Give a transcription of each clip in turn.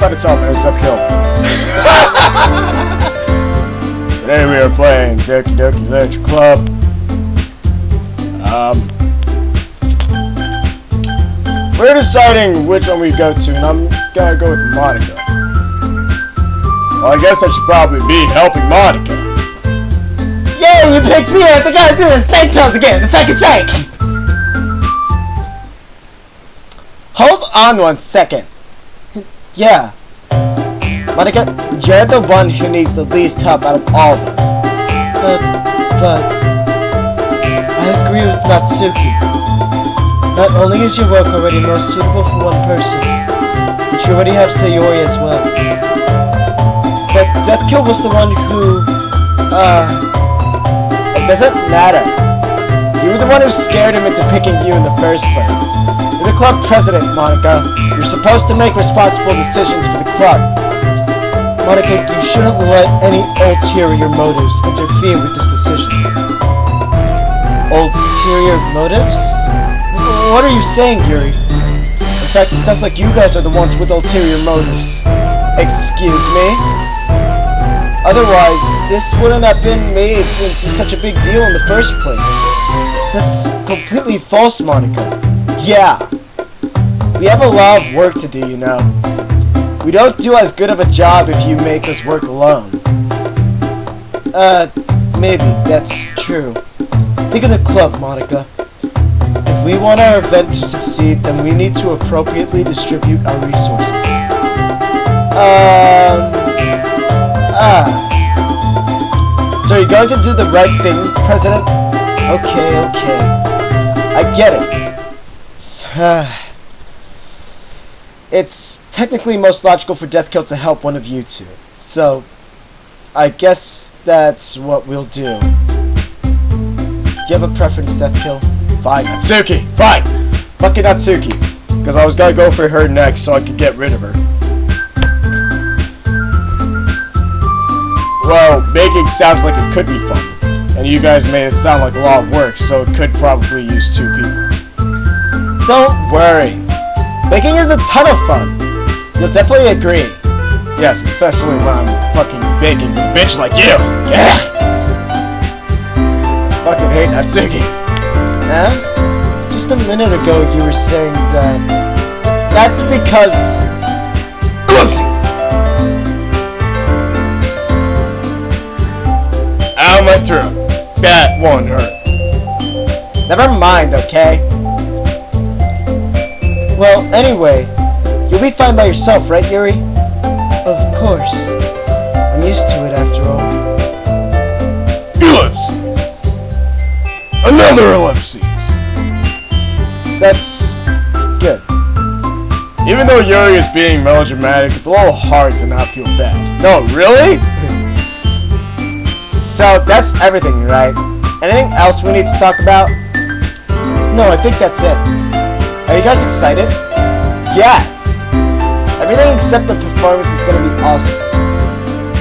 forgot to tell him it was DeathKill. Today we are playing Doki Doki Literature Club. We're deciding which one we go to, and I'm gonna go with Monica. Well, I guess I should probably be helping Monica. Yay, you picked me up! I gotta do the snake pills again, the fucking sake! Hold on 1 second. Yeah. Monica, you're the one who needs the least help out of all of us. But I agree with Natsuki. Not only is your work already more suitable for one person, but you already have Sayori as well. But DeathKill was the one who, it doesn't matter. You were the one who scared him into picking you in the first place. You're the club president, Monica. You're supposed to make responsible decisions for the club. Monica, you shouldn't let any ulterior motives interfere with this decision. Ulterior motives? What are you saying, Yuri? In fact, it sounds like you guys are the ones with ulterior motives. Excuse me? Otherwise, this wouldn't have been made into such a big deal in the first place. That's completely false, Monica. Yeah. We have a lot of work to do, you know. We don't do as good of a job if you make us work alone. Maybe, that's true. Think of the club, Monica. If we want our event to succeed, then we need to appropriately distribute our resources. So you're going to do the right thing, President? Okay. I get it. It's technically most logical for DeathKill to help one of you two. So, I guess that's what we'll do. Do you have a preference, DeathKill? Fine, Natsuki! Fine! Fucking Natsuki! Because I was gonna go for her next so I could get rid of her. Well, baking sounds like it could be fun. And you guys made it sound like a lot of work, so it could probably use 2 people. Don't worry. Baking is a ton of fun. You'll definitely agree. Yes, especially when I'm fucking baking with a bitch like you! Yeah! Fucking hate Natsuki. Huh? Just a minute ago you were saying that... That's because... Ellipses! Out my throat. That won't hurt. Never mind, okay? Well, anyway, you'll be fine by yourself, right, Yuri? Of course. I'm used to it, after all. Ellipses! Another ellipses! That's... good. Even though Yuri is being melodramatic, it's a little hard to not feel bad. No, really? So, that's everything, right? Anything else we need to talk about? No, I think that's it. Are you guys excited? Yes! Everything except the performance is gonna be awesome.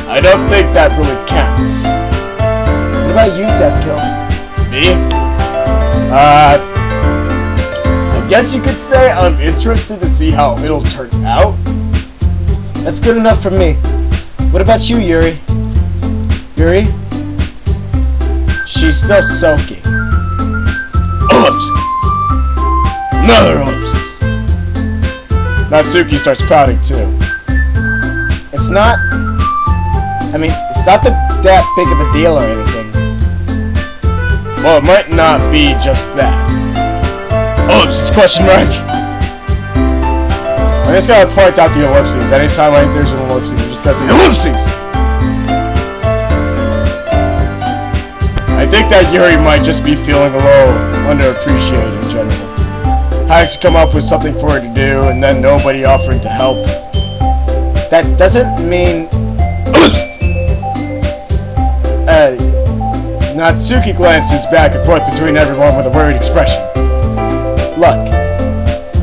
I don't think that really counts. What about you, DeathKill? Me? I guess you could say I'm interested to see how it'll turn out. That's good enough for me. What about you, Yuri? Yuri? She's still soaking. Ellipses. Another ellipses. Natsuki starts pouting too. It's not... I mean, it's not that big of a deal or anything. Well, it might not be just that. Ellipses, question mark. I just gotta point out the ellipses. Anytime I think there's an ellipsis, I'm just gonna say ellipses! I think that Yuri might just be feeling a little underappreciated in general. Having to come up with something for her to do, and then nobody offering to help. That doesn't mean... Natsuki glances back and forth between everyone with a worried expression. Look.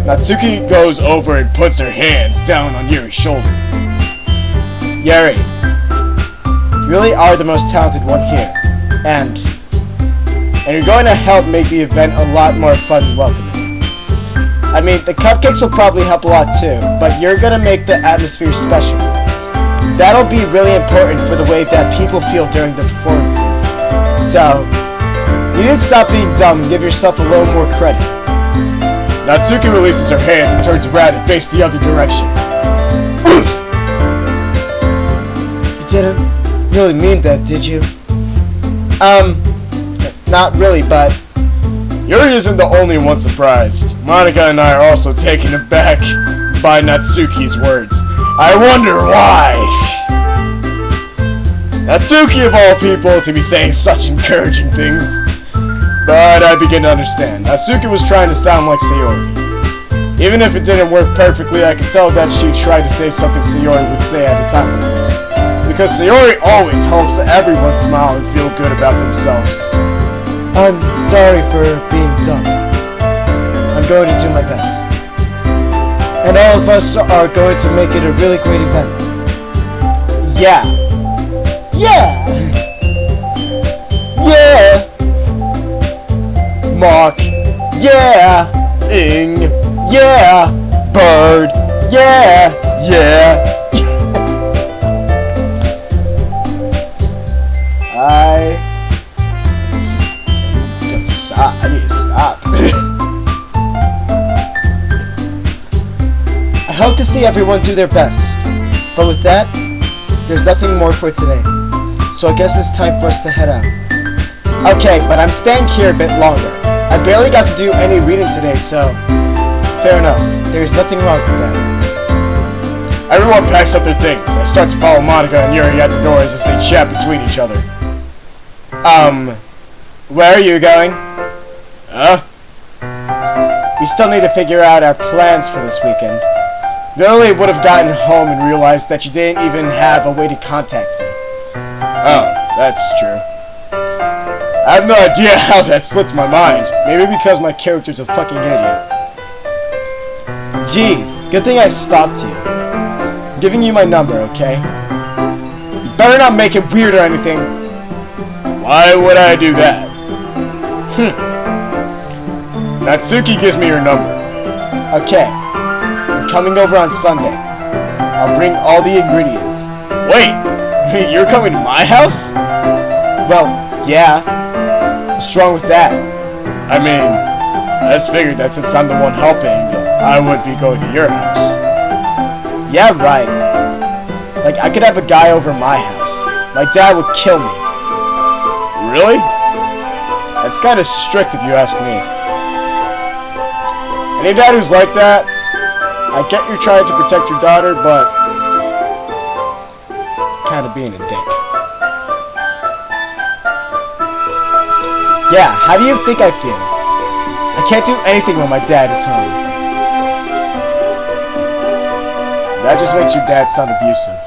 Natsuki goes over and puts her hands down on Yuri's shoulder. Yuri, you really are the most talented one here. And you're going to help make the event a lot more fun and welcoming. I mean, the cupcakes will probably help a lot too, but you're gonna make the atmosphere special. That'll be really important for the way that people feel during the performances. So, you need to stop being dumb and give yourself a little more credit. Natsuki releases her hands and turns around and faces the other direction. You didn't really mean that, did you? Not really, but... Yuri isn't the only one surprised. Monica and I are also taken aback by Natsuki's words. I wonder why! Natsuki of all people to be saying such encouraging things. But I begin to understand. Natsuki was trying to sound like Sayori. Even if it didn't work perfectly, I could tell that she tried to say something Sayori would say at a time like this. Because Sayori always hopes that everyone smile and feel good about themselves. I'm sorry for being dumb. I'm going to do my best. And all of us are going to make it a really great event. Yeah. Yeah! Yeah! Mark. Yeah! Ing. Yeah! Bird. Yeah! Yeah! I need to stop. I hope to see everyone do their best. But with that, there's nothing more for today. So I guess it's time for us to head out. Okay, but I'm staying here a bit longer. I barely got to do any reading today, so... Fair enough. There's nothing wrong with that. Everyone packs up their things. I start to follow Monica and Yuri at the doors as they chat between each other. Where are you going? Huh? We still need to figure out our plans for this weekend. Normally would have gotten home and realized that you didn't even have a way to contact me. Oh, that's true. I have no idea how that slipped my mind. Maybe because my character's a fucking idiot. Jeez, good thing I stopped you. I'm giving you my number, okay? You better not make it weird or anything. Why would I do that? Natsuki gives me your number. Okay. I'm coming over on Sunday. I'll bring all the ingredients. Wait! You're coming to my house? Well, yeah. What's wrong with that? I mean, I just figured that since I'm the one helping, I would be going to your house. Yeah, right. Like, I could have a guy over my house. My dad would kill me. Really? That's kind of strict if you ask me. Any dad who's like that, I get you're trying to protect your daughter, but kind of being a dick. Yeah, how do you think I feel? I can't do anything when my dad is home. That just makes your dad sound abusive.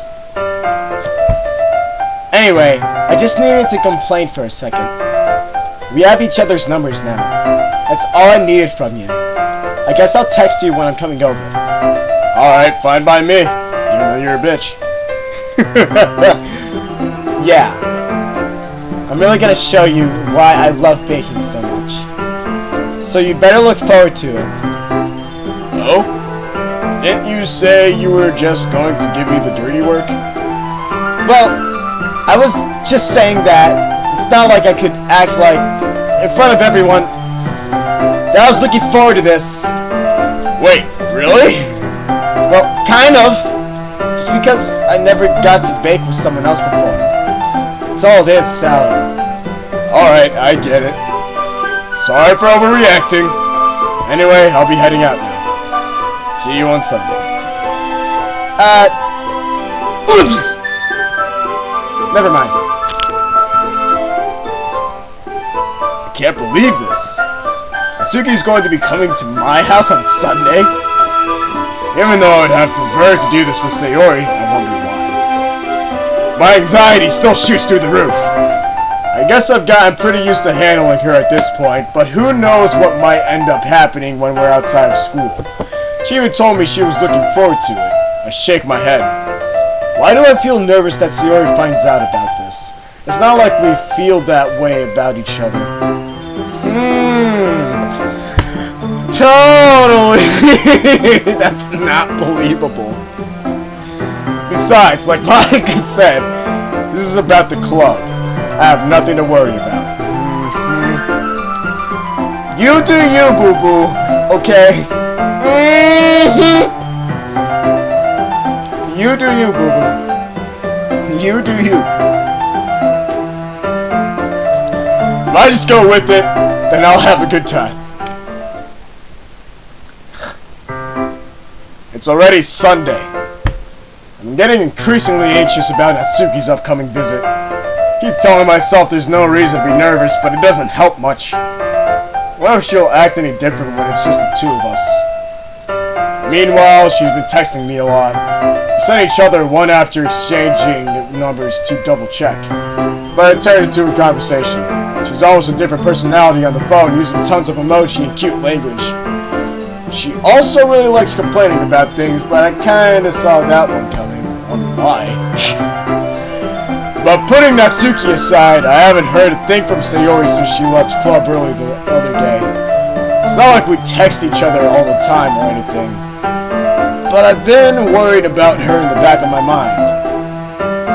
Anyway, I just needed to complain for a second. We have each other's numbers now. That's all I needed from you. I guess I'll text you when I'm coming over. Alright, fine by me. Even though you're a bitch. Yeah. I'm really gonna show you why I love baking so much. So you better look forward to it. Oh? Didn't you say you were just going to give me the dirty work? Well, I was just saying that it's not like I could act like, in front of everyone, that I was looking forward to this. Wait, really? Well, kind of. Just because I never got to bake with someone else before. That's all it is, Sally. Alright, I get it. Sorry for overreacting. Anyway, I'll be heading out now. See you on Sunday. Oops! Never mind. I can't believe this. Natsuki's going to be coming to my house on Sunday? Even though I would have preferred to do this with Sayori, I wonder why. My anxiety still shoots through the roof. I guess I've gotten pretty used to handling her at this point, but who knows what might end up happening when we're outside of school. She even told me she was looking forward to it. I shake my head. Why do I feel nervous that Sayori finds out about this? It's not like we feel that way about each other. Totally! That's not believable. Besides, like Monica said, this is about the club. I have nothing to worry about. You do you, boo-boo, okay? You do you, boo-boo. You do you. If I just go with it, then I'll have a good time. It's already Sunday. I'm getting increasingly anxious about Natsuki's upcoming visit. I keep telling myself there's no reason to be nervous, but it doesn't help much. What if she'll act any different when it's just the two of us? Meanwhile, she's been texting me a lot. We sent each other one after exchanging numbers to double check. But it turned into a conversation. She's always a different personality on the phone, using tons of emoji and cute language. She also really likes complaining about things, but I kinda saw that one coming. I wonder why. But putting Natsuki aside, I haven't heard a thing from Sayori since she left club early the other day. It's not like we text each other all the time or anything. But I've been worried about her in the back of my mind.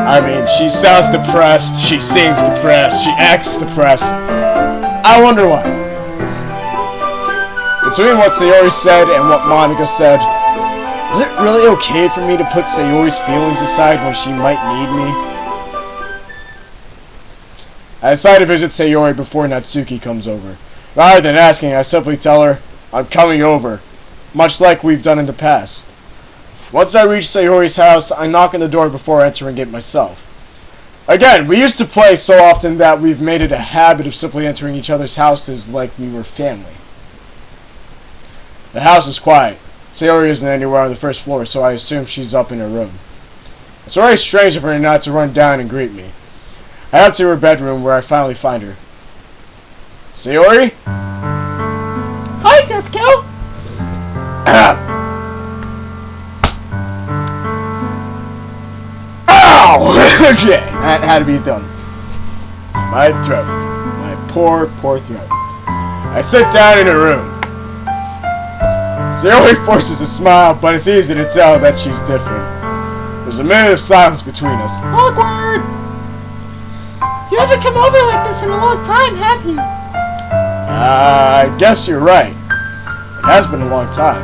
I mean, she sounds depressed, she seems depressed, she acts depressed. I wonder why. Between what Sayori said and what Monica said, is it really okay for me to put Sayori's feelings aside when she might need me? I decide to visit Sayori before Natsuki comes over. Rather than asking, I simply tell her, I'm coming over, much like we've done in the past. Once I reach Sayori's house, I knock on the door before entering it myself. Again, we used to play so often that we've made it a habit of simply entering each other's houses like we were family. The house is quiet. Sayori isn't anywhere on the first floor, so I assume she's up in her room. It's already strange of her not to run down and greet me. I head up to her bedroom where I finally find her. Sayori? Hi, DeathKiLL! Ow! Okay, that had to be done. My throat. My poor, poor throat. I sit down in her room. Sayori forces a smile, but it's easy to tell that she's different. There's a minute of silence between us. Awkward! You haven't come over like this in a long time, have you? I guess you're right. It has been a long time.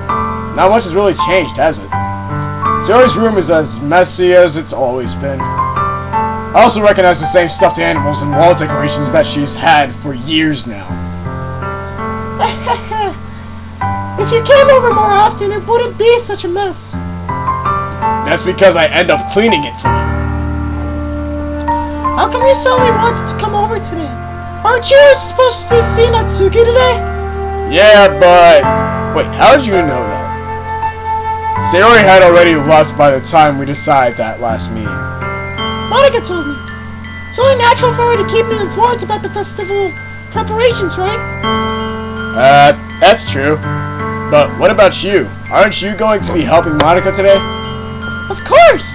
Not much has really changed, has it? Sayori's room is as messy as it's always been. I also recognize the same stuffed animals and wall decorations that she's had for years now. If you came over more often, it wouldn't be such a mess. That's because I end up cleaning it for you. How come you suddenly wanted to come over today? Aren't you supposed to see Natsuki today? Yeah, but... Wait, how did you know that? Sayori had already left by the time we decided that last meeting. Monica told me. It's only natural for her to keep me informed about the festival preparations, right? That's true. But what about you? Aren't you going to be helping Monica today? Of course!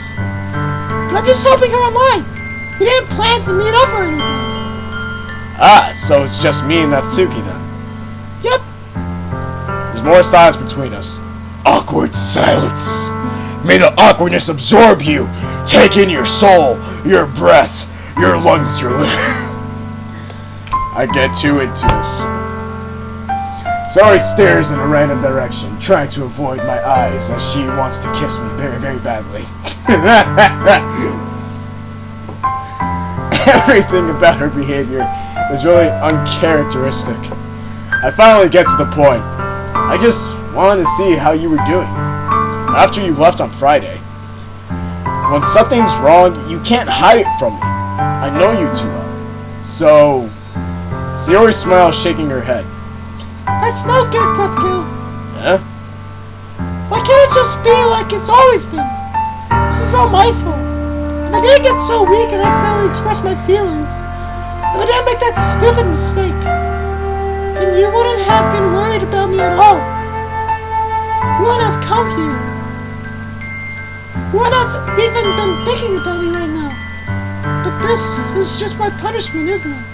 But I'm just helping her online. We didn't plan to meet up or anything. Ah, so it's just me and Natsuki then. Yep. There's more silence between us. Awkward silence. May the awkwardness absorb you. Take in your soul, your breath, your lungs, your liver. I get too into this. Sayori stares in a random direction, trying to avoid my eyes as she wants to kiss me very, very badly. Everything about her behavior is really uncharacteristic. I finally get to the point. I just wanted to see how you were doing. After you left on Friday. When something's wrong, you can't hide it from me. I know you too well. So... Sayori smiles, shaking her head. That's no good, DeathKiLL. Yeah? Why can't it just be like it's always been? This is all my fault. If I didn't get so weak and accidentally express my feelings, if I didn't make that stupid mistake, then you wouldn't have been worried about me at all. You wouldn't have come here. You wouldn't have even been thinking about me right now. But this is just my punishment, isn't it?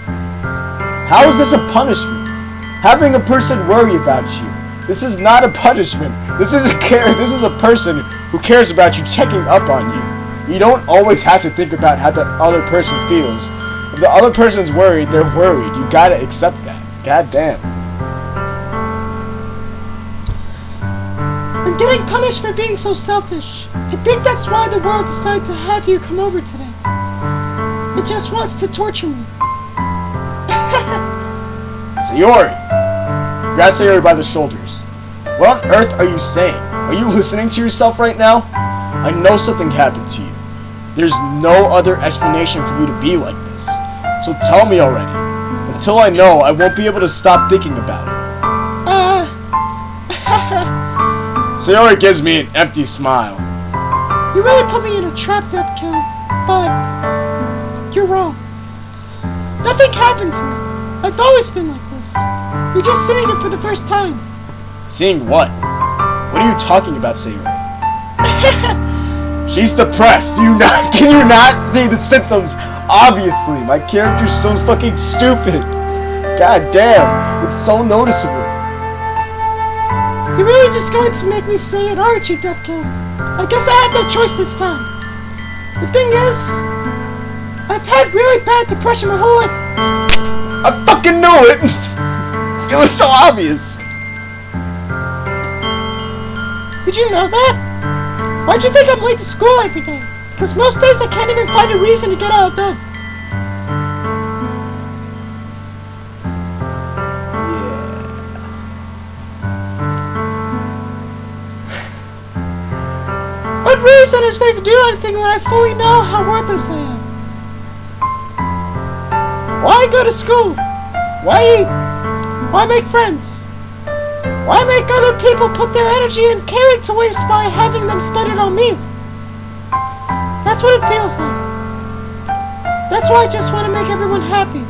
How is this a punishment? Having a person worry about you, This is not a punishment. This is a person who cares about you, checking up on you. You don't always have to think about how the other person feels. If the other person's worried, they're worried. You gotta accept that. God damn. I'm getting punished for being so selfish. I think that's why the world decided to have you come over today. It just wants to torture me. Sayori! Grab Sayori by the shoulders. What on earth are you saying? Are you listening to yourself right now? I know something happened to you. There's no other explanation for you to be like this. So tell me already. Until I know, I won't be able to stop thinking about it. Sayori gives me an empty smile. You really put me in a trap, DeathKill, but you're wrong. Nothing happened to me. I've always been like this. You're just seeing it for the first time. Seeing what? What are you talking about, Sayori? She's depressed. Can you not see the symptoms? Obviously, my character's so fucking stupid. God damn, it's so noticeable. You're really just going to make me say it, aren't you, DeathKill? I guess I have no choice this time. The thing is, I've had really bad depression my whole life. I fucking knew it! It was so obvious. Did you know that? Why'd you think I'm late to school every day? Because most days I can't even find a reason to get out of bed. What reason is there to do anything when I fully know how worthless I am? Why go to school? Why eat? Why make friends? Why make other people put their energy and care to waste by having them spend it on me? That's what it feels like. That's why I just want to make everyone happy.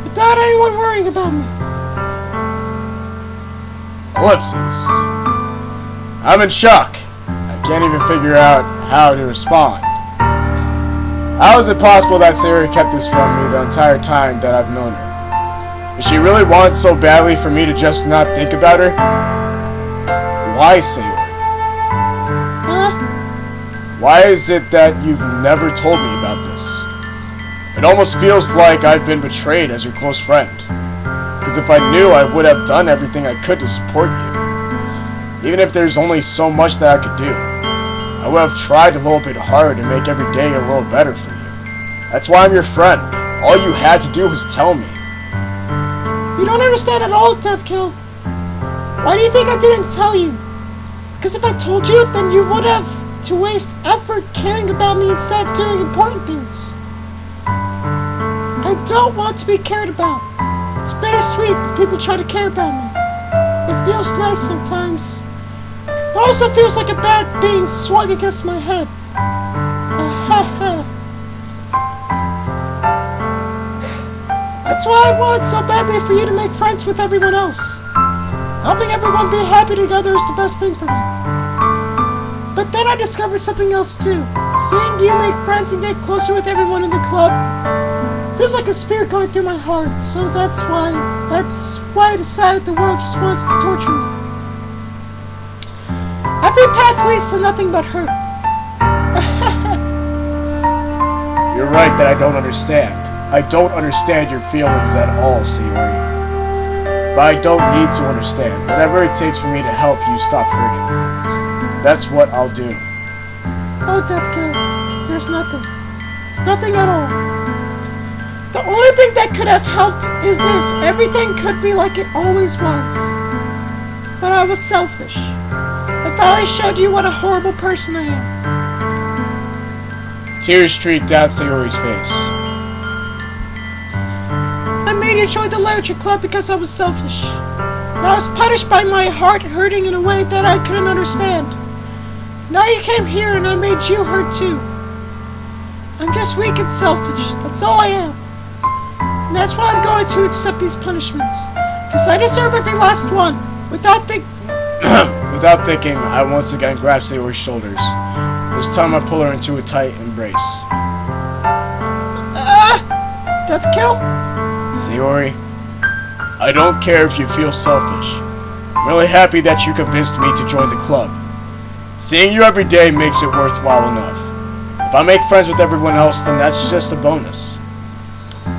Without anyone worrying about me. Ellipses. I'm in shock. I can't even figure out how to respond. How is it possible that Sayori kept this from me the entire time that I've known her? Does she really want so badly for me to just not think about her? Why, Sayori? Huh? Why is it that you've never told me about this? It almost feels like I've been betrayed as your close friend. Because if I knew, I would have done everything I could to support you. Even if there's only so much that I could do. I would have tried a little bit harder to make every day a little better for you. That's why I'm your friend. All you had to do was tell me. You don't understand at all, DeathKill. Why do you think I didn't tell you? Because if I told you, then you would have to waste effort caring about me instead of doing important things. I don't want to be cared about. It's bittersweet when people try to care about me. It feels nice sometimes. It also feels like a bat being swung against my head. That's why I want so badly for you to make friends with everyone else. Helping everyone be happy together is the best thing for me. But then I discovered something else too. Seeing you make friends and get closer with everyone in the club feels like a spear going through my heart. So that's why I decided the world just wants to torture me. Every path leads to nothing but hurt. You're right that I don't understand. I don't understand your feelings at all, Sayori. But I don't need to understand. Whatever it takes for me to help you stop hurting. That's what I'll do. Oh, DeathKill, there's nothing. Nothing at all. The only thing that could have helped is if everything could be like it always was. But I was selfish. I finally showed you what a horrible person I am. Tears streaked down Sayori's face. I made you join the literature club because I was selfish. And I was punished by my heart hurting in a way that I couldn't understand. Now you came here and I made you hurt too. I'm just weak and selfish. That's all I am. And that's why I'm going to accept these punishments. Because I deserve every last one. Without Without thinking, I once again grab Sayori's shoulders. This time I pull her into a tight embrace. DeathKill? Sayori, I don't care if you feel selfish. I'm really happy that you convinced me to join the club. Seeing you every day makes it worthwhile enough. If I make friends with everyone else, then that's just a bonus.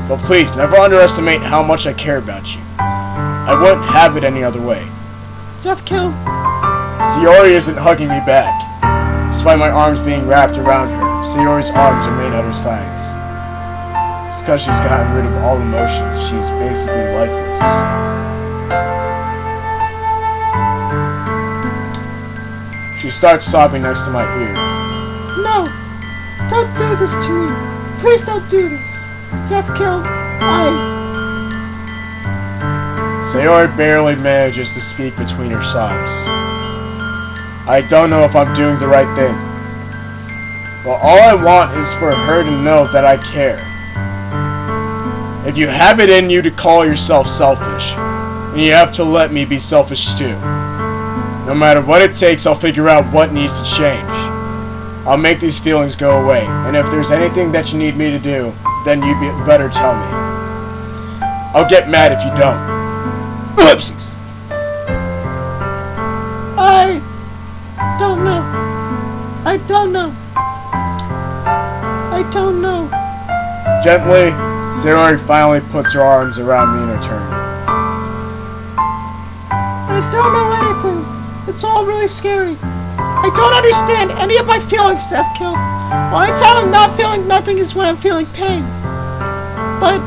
But please, never underestimate how much I care about you. I wouldn't have it any other way. DeathKill. Sayori isn't hugging me back. Despite my arms being wrapped around her, Sayori's arms remain at her sides. It's because she's gotten rid of all emotion. She's basically lifeless. She starts sobbing next to my ear. No! Don't do this to me! Please don't do this! DeathKill, Sayori barely manages to speak between her sobs. I don't know if I'm doing the right thing. But all I want is for her to know that I care. If you have it in you to call yourself selfish, then you have to let me be selfish too. No matter what it takes, I'll figure out what needs to change. I'll make these feelings go away, and if there's anything that you need me to do, then you better tell me. I'll get mad if you don't. Ellipses! I don't know. I don't know. I don't know. Gently, Sayori finally puts her arms around me in her turn. I don't know anything. It's all really scary. I don't understand any of my feelings, DeathKill. The only time I'm not feeling nothing is when I'm feeling pain. But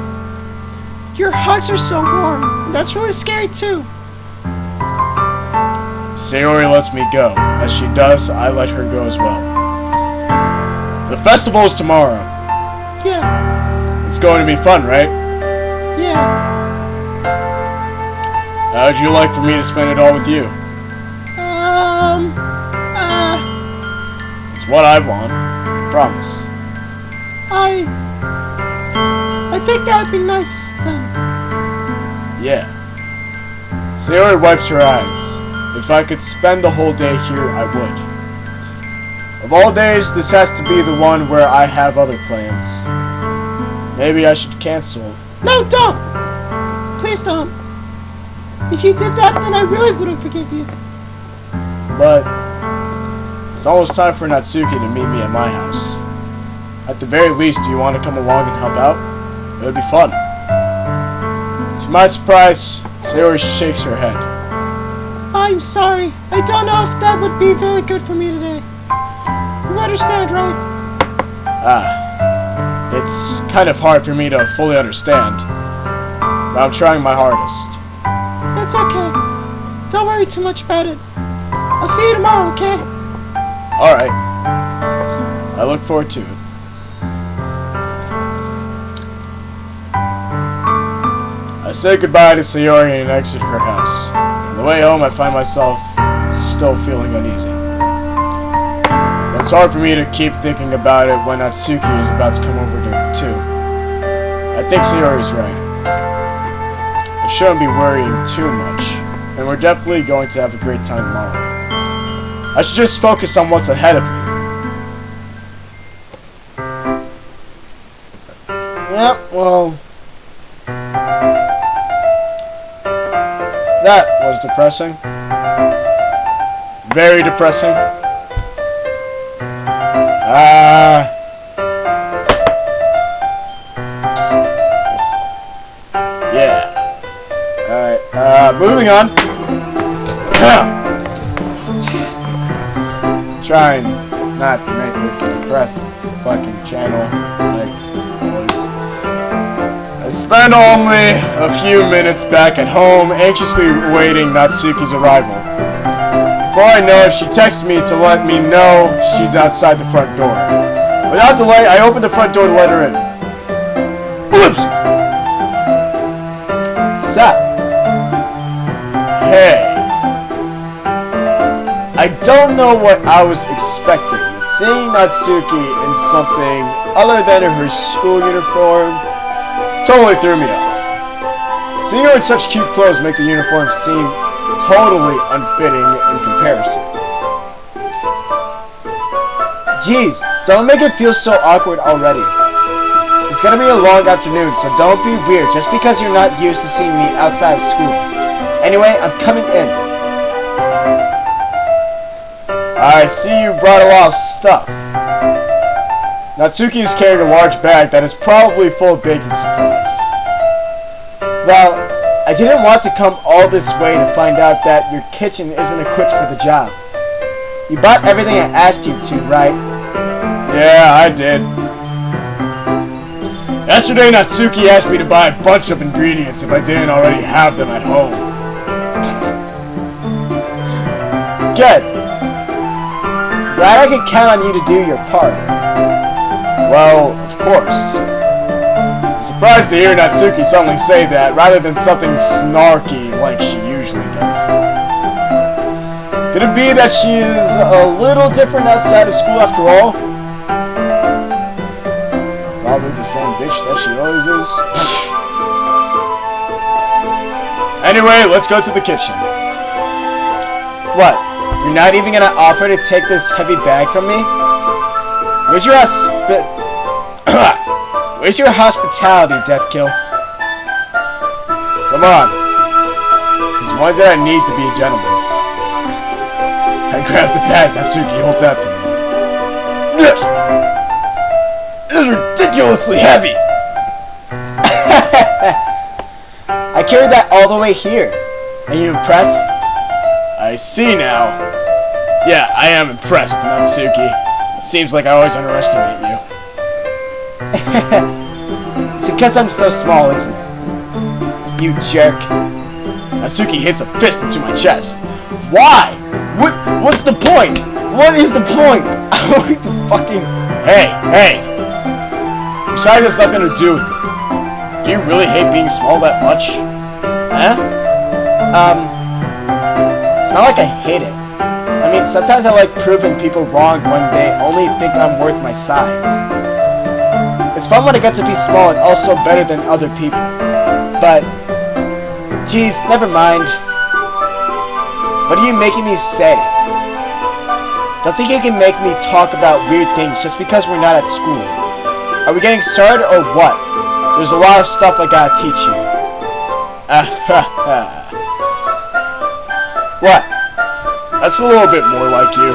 your hugs are so warm. And that's really scary too. Sayori lets me go. As she does, I let her go as well. The festival is tomorrow. Yeah. It's going to be fun, right? Yeah. How would you like for me to spend it all with you? It's what I want. Promise. I think that would be nice then. Yeah. Sayori wipes her eyes. If I could spend the whole day here, I would. Of all days, this has to be the one where I have other plans. Maybe I should cancel. No, don't! Please don't. If you did that, then I really wouldn't forgive you. But it's almost time for Natsuki to meet me at my house. At the very least, do you want to come along and help out? It would be fun. To my surprise, Sayori shakes her head. I'm sorry. I don't know if that would be very good for me today. You understand, right? It's kind of hard for me to fully understand. But I'm trying my hardest. That's okay. Don't worry too much about it. I'll see you tomorrow, okay? Alright. I look forward to it. I say goodbye to Sayori and exit her house. On the way home, I find myself still feeling uneasy. It's hard for me to keep thinking about it when Natsuki is about to come over too. I think Sayori's right. I shouldn't be worrying too much, and we're definitely going to have a great time tomorrow. I should just focus on what's ahead of me. Yep, well... That was depressing. Very depressing. Yeah. Alright, moving on. Trying not to make this a depressed fucking channel like always. I spent only a few minutes back at home, anxiously awaiting Natsuki's arrival. Before I know it, she texts me to let me know she's outside the front door. Without delay, I open the front door to let her in. Ellipses! Sup? Hey. I don't know what I was expecting. Seeing Natsuki in something other than her school uniform totally threw me off. Seeing her in such cute clothes make the uniform seem totally unfitting in comparison. Jeez, don't make it feel so awkward already. It's gonna be a long afternoon, so don't be weird just because you're not used to seeing me outside of school. Anyway, I'm coming in. I see you brought a lot of stuff. Natsuki is carrying a large bag that is probably full of baking supplies. Well, I didn't want to come all this way to find out that your kitchen isn't equipped for the job. You bought everything I asked you to, right? Yeah, I did. Yesterday, Natsuki asked me to buy a bunch of ingredients if I didn't already have them at home. Good. Glad I can count on you to do your part. Well, of course. I'm surprised to hear Natsuki suddenly say that, rather than something snarky like she usually does. Could it be that she is a little different outside of school after all? Probably the same bitch that she always is. Anyway, let's go to the kitchen. What? You're not even gonna offer to take this heavy bag from me? Where's your Where's your hospitality, DeathKill? Come on. Because why did I need to be a gentleman? I grabbed the bag Natsuki holds out to me. This is ridiculously heavy! I carried that all the way here. Are you impressed? I see now. Yeah, I am impressed, Natsuki. Seems like I always underestimate you. It's because I'm so small, isn't it? You jerk. Natsuki hits a fist into my chest. Why? What's the point? What is the point? I want to fucking... Hey! Besides, has nothing to do with it. Do you really hate being small that much? Huh? It's not like I hate it. I mean, sometimes I like proving people wrong when they only think I'm worth my size. It's fun when I get to be small and also better than other people. But, geez, never mind. What are you making me say? Don't think you can make me talk about weird things just because we're not at school. Are we getting started or what? There's a lot of stuff I gotta teach you. What? That's a little bit more like you.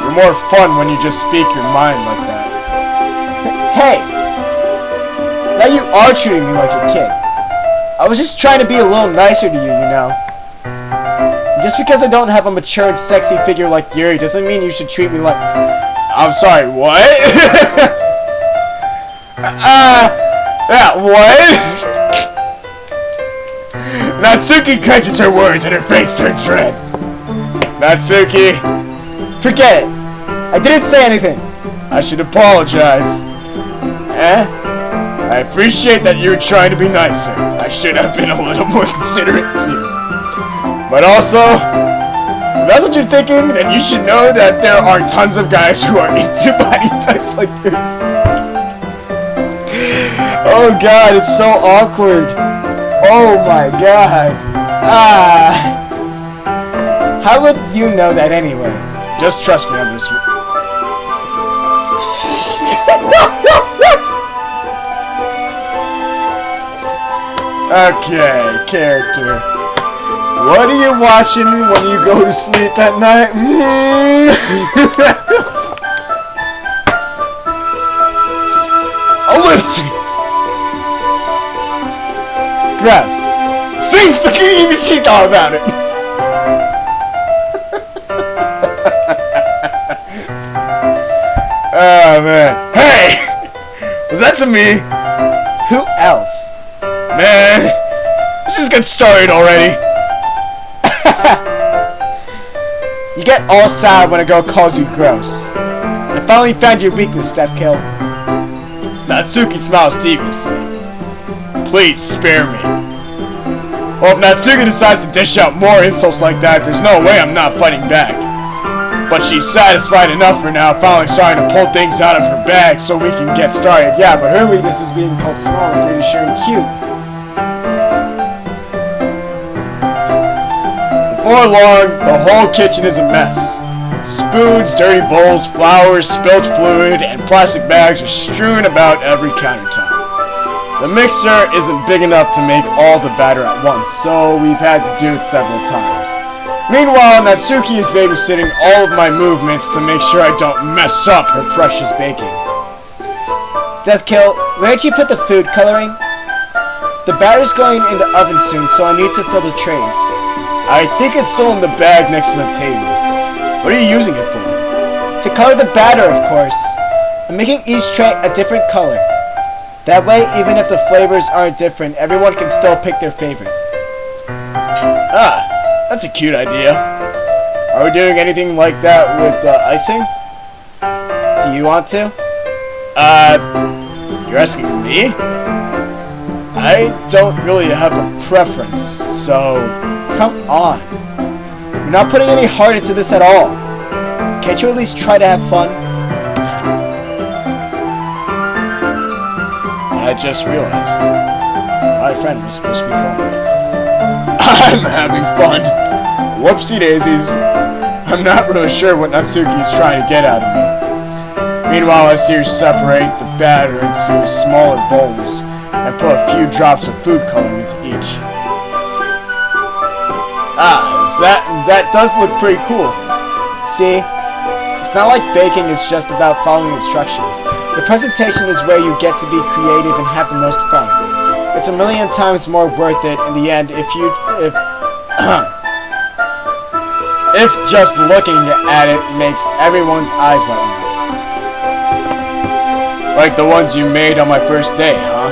You're more fun when you just speak your mind like that. Hey! Now you are treating me like a kid. I was just trying to be a little nicer to you, you know. Just because I don't have a mature and sexy figure like Yuri doesn't mean you should treat me like... I'm sorry, what? Yeah, what? Natsuki catches her words and her face turns red. Natsuki. Forget it. I didn't say anything. I should apologize. I appreciate that you're trying to be nicer. I should have been a little more considerate too. But also, if that's what you're thinking, then you should know that there are tons of guys who are into body types like this. Oh god, it's so awkward. Oh my god. How would you know that anyway? Just trust me on this one. Okay, character. What are you watching when you go to sleep at night? Ellipses! Gross. See, even she thought about it! Oh man. Hey! Was that to me? Who else? Man, let's just get started already. You get all sad when a girl calls you gross. I finally found your weakness, DeathKill. Natsuki smiles deviously. Please spare me. Well, if Natsuki decides to dish out more insults like that, there's no way I'm not fighting back. But she's satisfied enough for now, finally starting to pull things out of her bag so we can get started. Yeah, but her weakness is being called small and reassuring cute. Before long, the whole kitchen is a mess. Spoons, dirty bowls, flowers, spilled fluid, and plastic bags are strewn about every countertop. The mixer isn't big enough to make all the batter at once, so we've had to do it several times. Meanwhile, Natsuki is babysitting all of my movements to make sure I don't mess up her precious baking. DeathKiLL, where'd you put the food coloring? The batter's going in the oven soon, so I need to fill the trays. I think it's still in the bag next to the table. What are you using it for? To color the batter, of course. I'm making each tray a different color. That way, even if the flavors aren't different, everyone can still pick their favorite. Ah, that's a cute idea. Are we doing anything like that with icing? Do you want to? You're asking me? I don't really have a preference, so... Come on. You're not putting any heart into this at all. Can't you at least try to have fun? I just realized my friend was supposed to be calling me. I'm having fun. Whoopsie daisies. I'm not really sure what Natsuki is trying to get out of me. Meanwhile, I see her separate the batter into smaller bowls and put a few drops of food coloring into each. That does look pretty cool. See? It's not like baking is just about following instructions. The presentation is where you get to be creative and have the most fun. It's a million times more worth it in the end if just looking at it makes everyone's eyes light up. Like the ones you made on my first day, huh?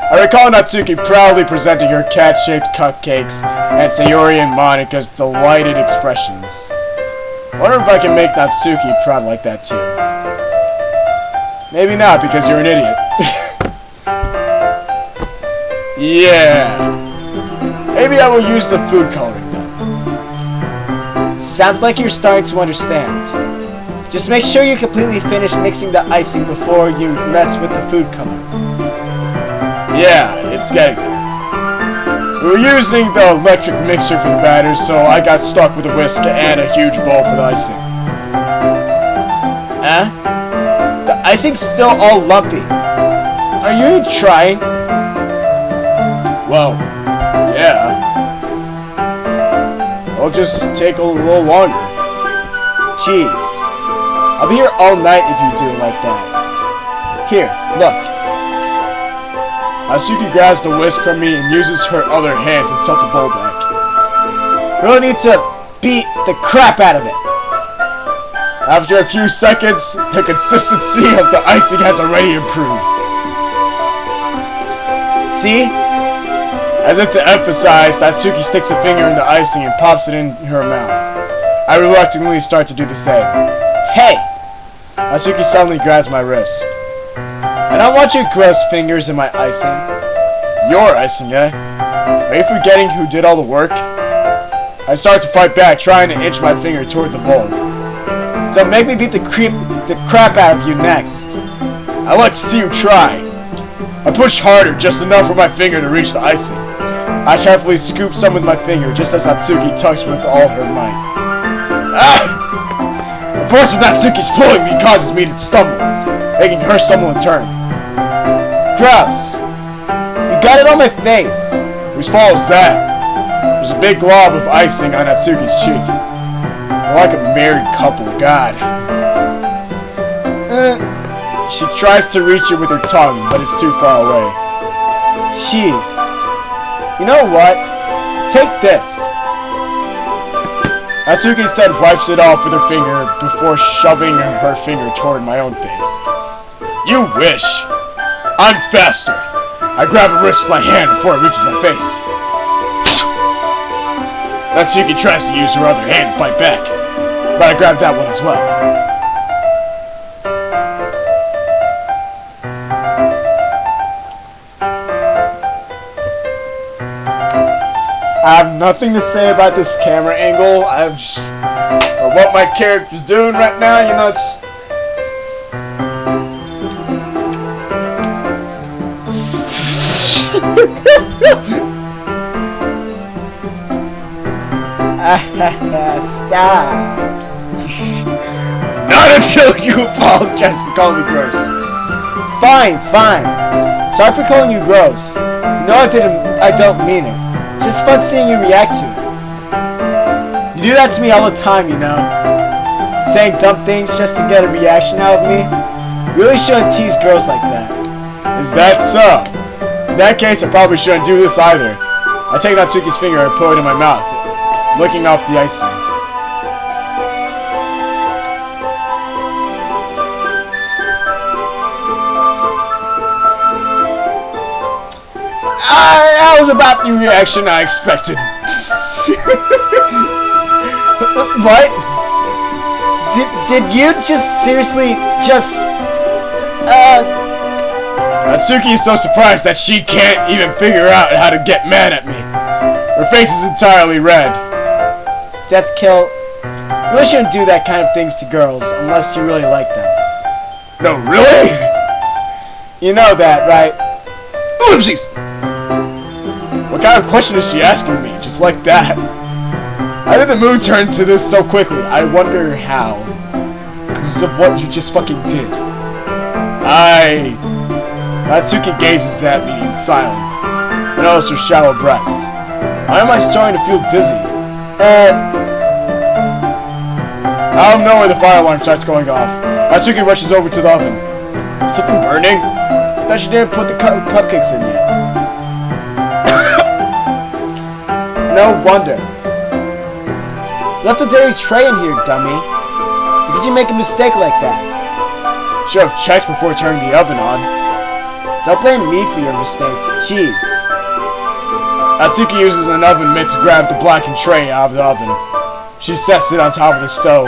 I recall Natsuki proudly presenting her cat-shaped cupcakes and Sayori and Monika's delighted expressions. Wonder if I can make Natsuki proud like that too. Maybe not, because you're an idiot. Yeah. Maybe I will use the food coloring then. Sounds like you're starting to understand. Just make sure you completely finish mixing the icing before you mess with the food color. Yeah, it's getting there. We were using the electric mixer for the batter, so I got stuck with a whisk and a huge bowl for the icing. Huh? The icing's still all lumpy. Are you trying? Well, yeah. It'll just take a little longer. Jeez. I'll be here all night if you do it like that. Here, look. Natsuki grabs the whisk from me and uses her other hand to tilt the bowl back. Really need to beat the crap out of it. After a few seconds, the consistency of the icing has already improved. See? As if to emphasize, Natsuki sticks a finger in the icing and pops it in her mouth. I reluctantly start to do the same. Hey! Natsuki suddenly grabs my wrist. I don't want your gross fingers in my icing. Your icing, eh? Are you forgetting who did all the work? I start to fight back, trying to inch my finger toward the bowl. So make me beat the crap out of you next. I'd like to see you try. I push harder, just enough for my finger to reach the icing. I sharply scoop some with my finger, just as Natsuki tugs with all her might. Ah! The force of Natsuki's pulling me causes me to stumble, making her stumble in turn. Gross. You got it on my face. Whose fault is that? There's a big glob of icing on Natsuki's cheek. We're like a married couple, God. She tries to reach it with her tongue, but it's too far away. Jeez. You know what? Take this. Natsuki instead wipes it off with her finger before shoving her finger toward my own face. You wish! I'm faster! I grab a wrist with my hand before it reaches my face. Natsuki tries to use her other hand to fight back, but I grab that one as well. I have nothing to say about this camera angle. Or what my character's doing right now, you know, it's... Stop. Not until you apologize for calling me gross. Fine, fine. Sorry for calling you gross. No, I don't mean it. Just fun seeing you react to it. You do that to me all the time, you know. Saying dumb things just to get a reaction out of me. Really shouldn't tease girls like that. Is that so? In that case, I probably shouldn't do this either. I take Natsuki's finger and put it in my mouth, licking off the icing. That was about the reaction I expected. What? Did you just seriously Natsuki is so surprised that she can't even figure out how to get mad at me. Her face is entirely red. DeathKill, you really shouldn't do that kind of things to girls unless you really like them. No, really? You know that, right? Ellipses! What kind of question is she asking me? Just like that. How did the mood turn to this so quickly? I wonder how. Because of what you just fucking did. Natsuki gazes at me in silence. I notice her shallow breasts. Why am I starting to feel dizzy? Out of nowhere, the fire alarm starts going off. Natsuki rushes over to the oven. Something burning? I thought she didn't put the cupcakes in yet. No wonder. Left a dirty tray in here, dummy. How could you make a mistake like that? Should have checked before turning the oven on. Don't blame me for your mistakes. Jeez. Natsuki uses an oven mitt to grab the blackened tray out of the oven. She sets it on top of the stove.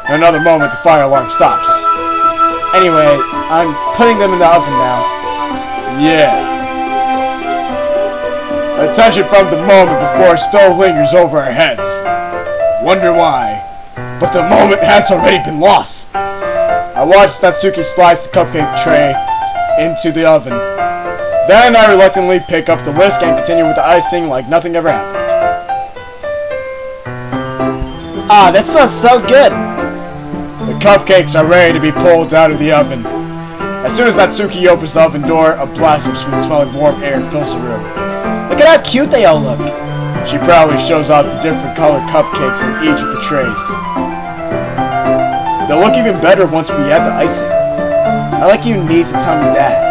In another moment, the fire alarm stops. Anyway, I'm putting them in the oven now. Yeah. The tension from the moment before still lingers over our heads. Wonder why. But the moment has already been lost. I watch Natsuki slice the cupcake tray into the oven. Then I reluctantly pick up the whisk and continue with the icing like nothing ever happened. Ah, that smells so good. The cupcakes are ready to be pulled out of the oven. As soon as Natsuki opens the oven door, a blast of sweet-smelling warm air fills the room. Look at how cute they all look. She proudly shows off the different colored cupcakes in each of the trays. They'll look even better once we add the icing. I like you need to tell me that.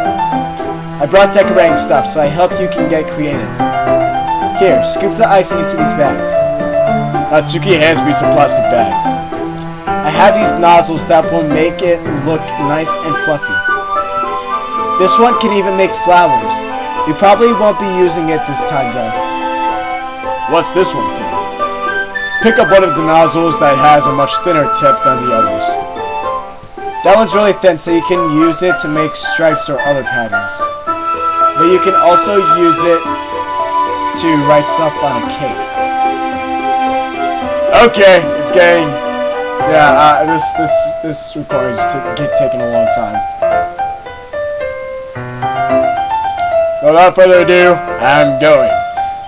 I brought decorating stuff, so I hope you can get creative. Here, scoop the icing into these bags. Natsuki hands me some plastic bags. I have these nozzles that will make it look nice and fluffy. This one can even make flowers. You probably won't be using it this time though. What's this one for? Pick up one of the nozzles that has a much thinner tip than the others. That one's really thin, so you can use it to make stripes or other patterns. But you can also use it to write stuff on a cake. Okay, it's getting... Yeah, this recording is taking a long time. Without further ado, I'm going.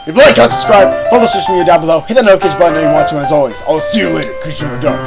If you like, comment, subscribe, follow social media down below, hit the notification button if you want to, and as always, I'll see you later, creature of the dark.